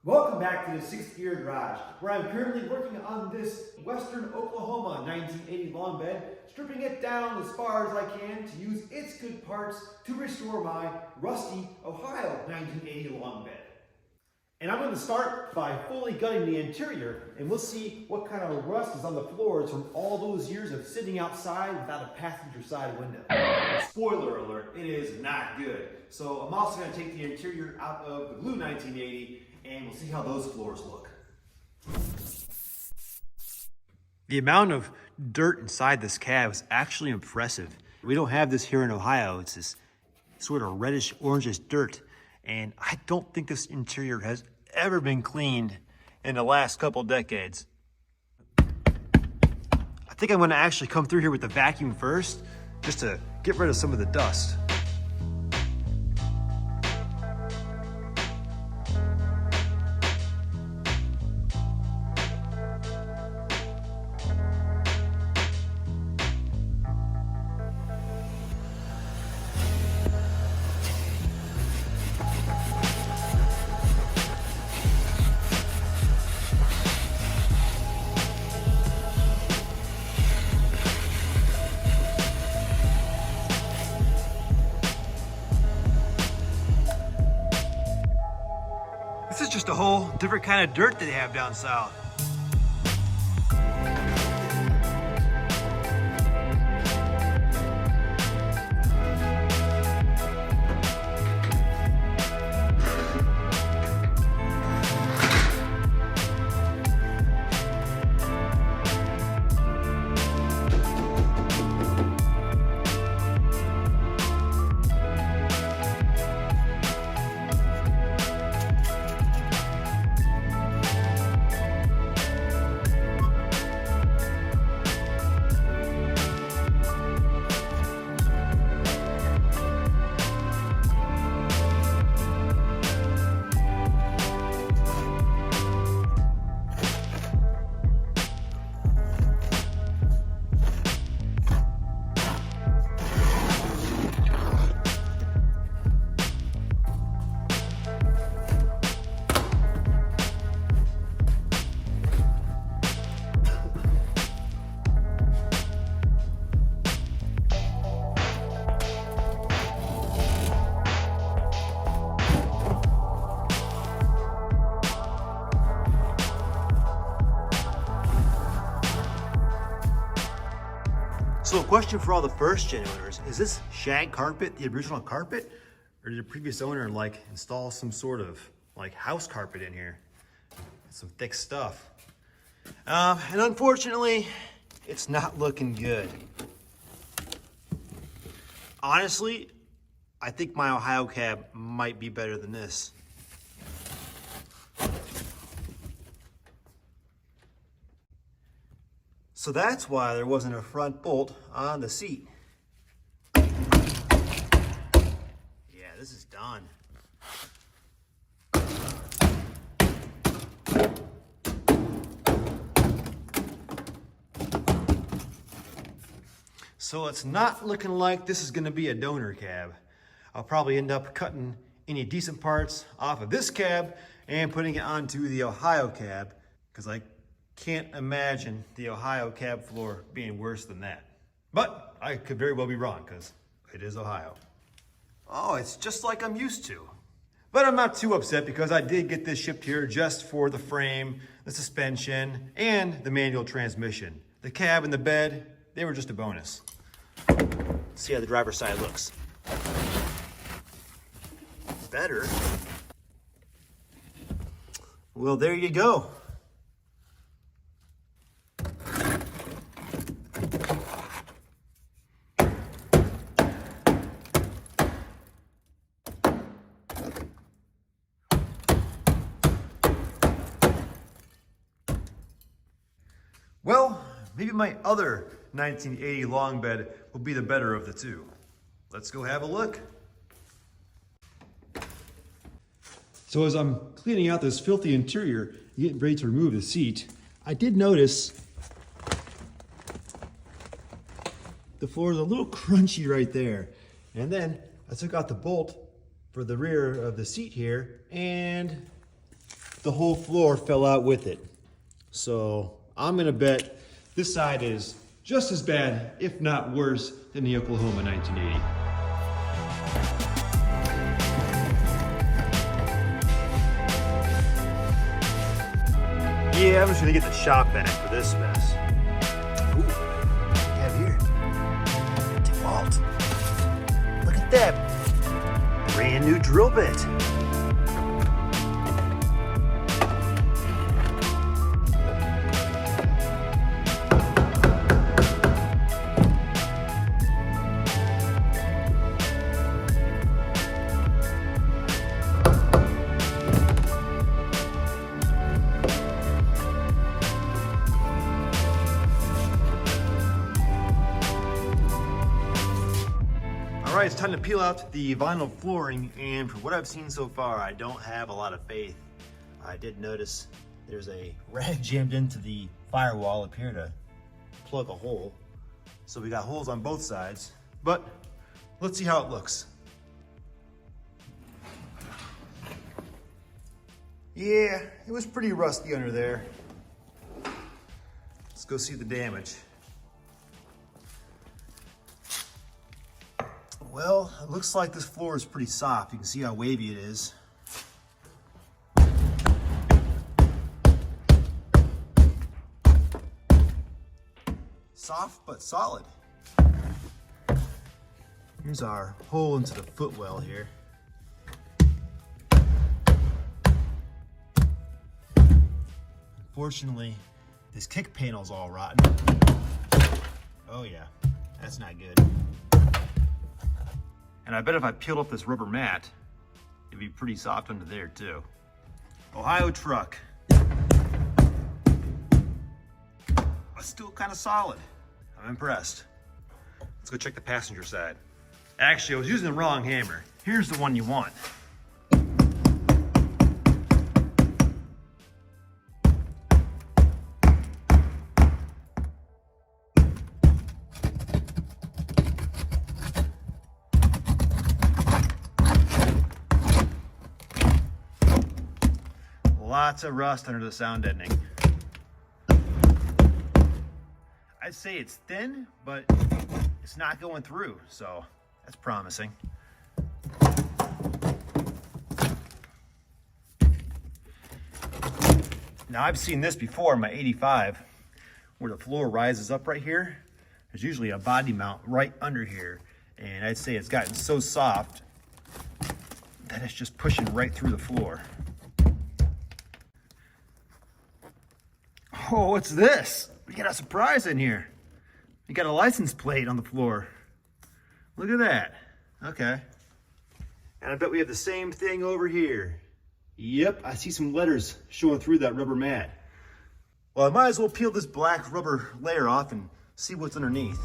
Welcome back to the Sixth Gear Garage, where I'm currently working on this Western Oklahoma 1980 long bed, stripping it down as far as I can to use its good parts to restore my rusty Ohio 1980 long bed. And I'm going to start by fully gutting the interior, and we'll see what kind of rust is on the floors from all those years of sitting outside without a passenger side window. Spoiler alert, it is not good. So I'm also going to take the interior out of the blue 1980, and we'll see how those floors look. The amount of dirt inside this cab is actually impressive. We don't have this here in Ohio. It's this sort of reddish orangish dirt. And I don't think this interior has ever been cleaned in the last couple decades. I think I'm going to actually come through here with the vacuum first, just to get rid of some of the dust. This is just a whole different kind of dirt that they have down south. So a question for all the first gen owners, is this shag carpet the original carpet? Or did the previous owner install some sort of house carpet in here? Some thick stuff. And unfortunately, it's not looking good. Honestly, I think my Ohio cab might be better than this. So that's why there wasn't a front bolt on the seat. Yeah, this is done. So it's not looking like this is gonna be a donor cab. I'll probably end up cutting any decent parts off of this cab and putting it onto the Ohio cab, because I can't imagine the Ohio cab floor being worse than that. But I could very well be wrong, because it is Ohio. Oh, it's just like I'm used to. But I'm not too upset, because I did get this shipped here just for the frame, the suspension, and the manual transmission. The cab and the bed, they were just a bonus. Let's see how the driver's side looks. Better. Well, there you go. Well, maybe my other 1980 long bed will be the better of the two. Let's go have a look. So as I'm cleaning out this filthy interior, getting ready to remove the seat, I did notice the floor is a little crunchy right there. And then I took out the bolt for the rear of the seat here, and the whole floor fell out with it. So I'm gonna bet this side is just as bad, if not worse, than the Oklahoma 1980. Yeah, I'm just gonna get the shop vac for this mess. Ooh, what do we have here? DeWalt. Look at that. Brand new drill bit. All right, it's time to peel out the vinyl flooring, and for what I've seen so far, I don't have a lot of faith. I did notice there's a rag jammed into the firewall up here to plug a hole. So we got holes on both sides, but let's see how it looks. Yeah, it was pretty rusty under there. Let's go see the damage. Well, it looks like this floor is pretty soft. You can see how wavy it is. Soft but solid. Here's our hole into the footwell here. Unfortunately, this kick panel's all rotten. Oh yeah, that's not good. And I bet if I peeled off this rubber mat, it'd be pretty soft under there too. Ohio truck. But still kind of solid. I'm impressed. Let's go check the passenger side. Actually, I was using the wrong hammer. Here's the one you want. Lots of rust under the sound deadening. I'd say it's thin, but it's not going through, so that's promising. Now I've seen this before in my 85, where the floor rises up right here. There's usually a body mount right under here, and I'd say it's gotten so soft that it's just pushing right through the floor. Oh, what's this? We got a surprise in here. We got a license plate on the floor. Look at that. Okay. And I bet we have the same thing over here. Yep, I see some letters showing through that rubber mat. Well, I might as well peel this black rubber layer off and see what's underneath.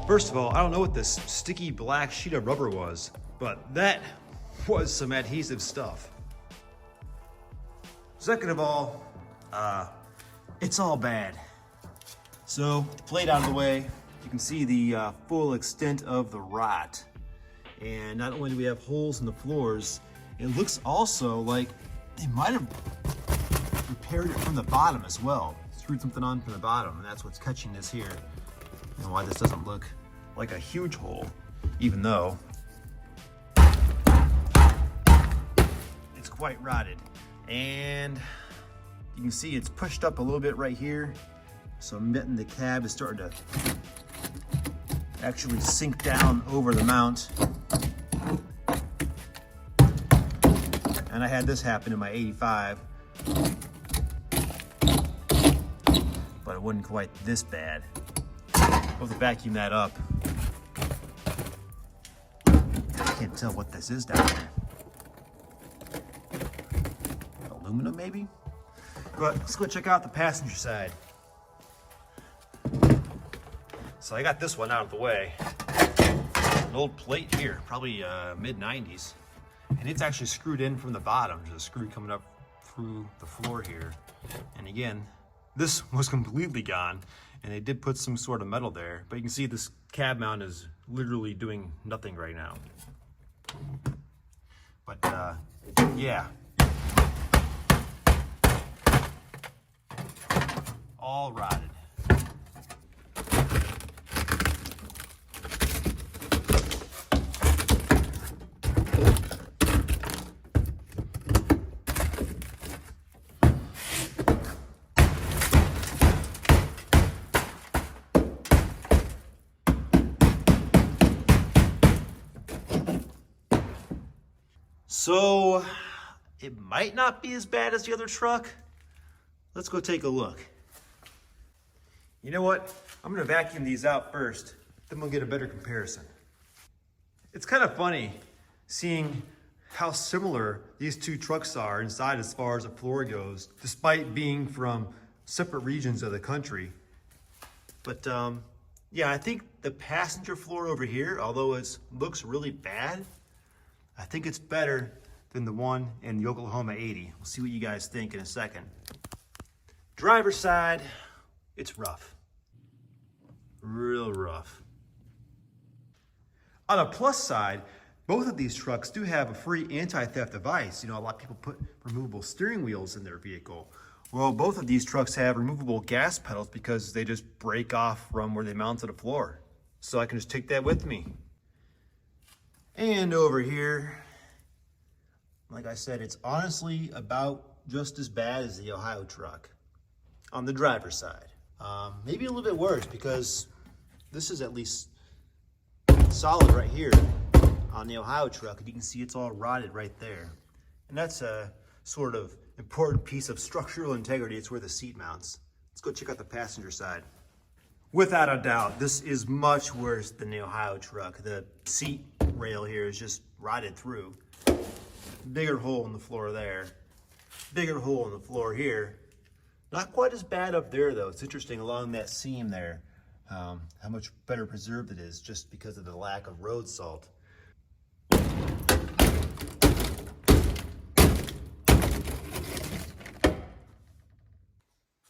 First of all, I don't know what this sticky black sheet of rubber was, but that was some adhesive stuff. Second of all, it's all bad. So, with the plate out of the way, you can see the full extent of the rot. And not only do we have holes in the floors, it looks also like they might have repaired it from the bottom as well. Screwed something on from the bottom, and that's what's catching this here. And why this doesn't look like a huge hole, even though it's quite rotted. And you can see it's pushed up a little bit right here. So I'm betting the cab is starting to actually sink down over the mount. And I had this happen in my 85, but it wasn't quite this bad. I'll have to vacuum that up. I can't tell what this is down there. Aluminum maybe? But let's go check out the passenger side. So I got this one out of the way. An old plate here, probably mid-90s. And it's actually screwed in from the bottom. There's a screw coming up through the floor here. And again, this was completely gone. And they did put some sort of metal there. But you can see this cab mount is literally doing nothing right now. But yeah. All rotted. So it might not be as bad as the other truck. Let's go take a look. You know what? I'm gonna vacuum these out first, then we'll get a better comparison. It's kind of funny seeing how similar these two trucks are inside as far as the floor goes, despite being from separate regions of the country. But yeah, I think the passenger floor over here, although it looks really bad, I think it's better than the one in the Oklahoma 80. We'll see what you guys think in a second. Driver's side, it's rough. Real rough. On a plus side, both of these trucks do have a free anti-theft device. You know, a lot of people put removable steering wheels in their vehicle. Well, both of these trucks have removable gas pedals because they just break off from where they mount to the floor. So I can just take that with me. And over here, like I said, it's honestly about just as bad as the Ohio truck on the driver's side. Maybe a little bit worse because this is at least solid right here on the Ohio truck. And you can see it's all rotted right there. And that's a sort of important piece of structural integrity. It's where the seat mounts. Let's go check out the passenger side. Without a doubt, this is much worse than the Ohio truck. The seat rail here is just rotted through. Bigger hole in the floor there. Bigger hole in the floor here. Not quite as bad up there though. It's interesting along that seam there, how much better preserved it is just because of the lack of road salt.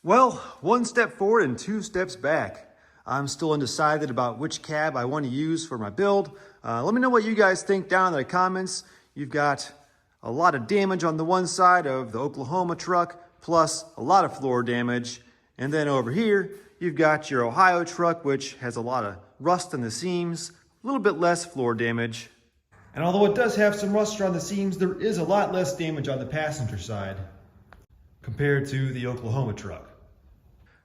Well, one step forward and two steps back. I'm still undecided about which cab I want to use for my build. Let me know what you guys think down in the comments. You've got a lot of damage on the one side of the Oklahoma truck, plus a lot of floor damage. And then over here, you've got your Ohio truck, which has a lot of rust in the seams, a little bit less floor damage. And although it does have some rust around the seams, there is a lot less damage on the passenger side compared to the Oklahoma truck.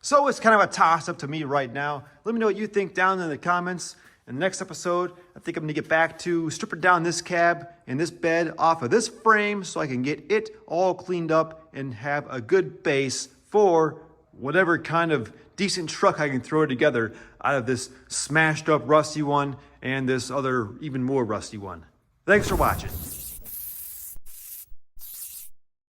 So it's kind of a toss-up to me right now. Let me know what you think down in the comments. In the next episode, I think I'm gonna get back to stripping down this cab and this bed off of this frame so I can get it all cleaned up and have a good base for whatever kind of decent truck I can throw together out of this smashed up rusty one and this other even more rusty one. Thanks for watching.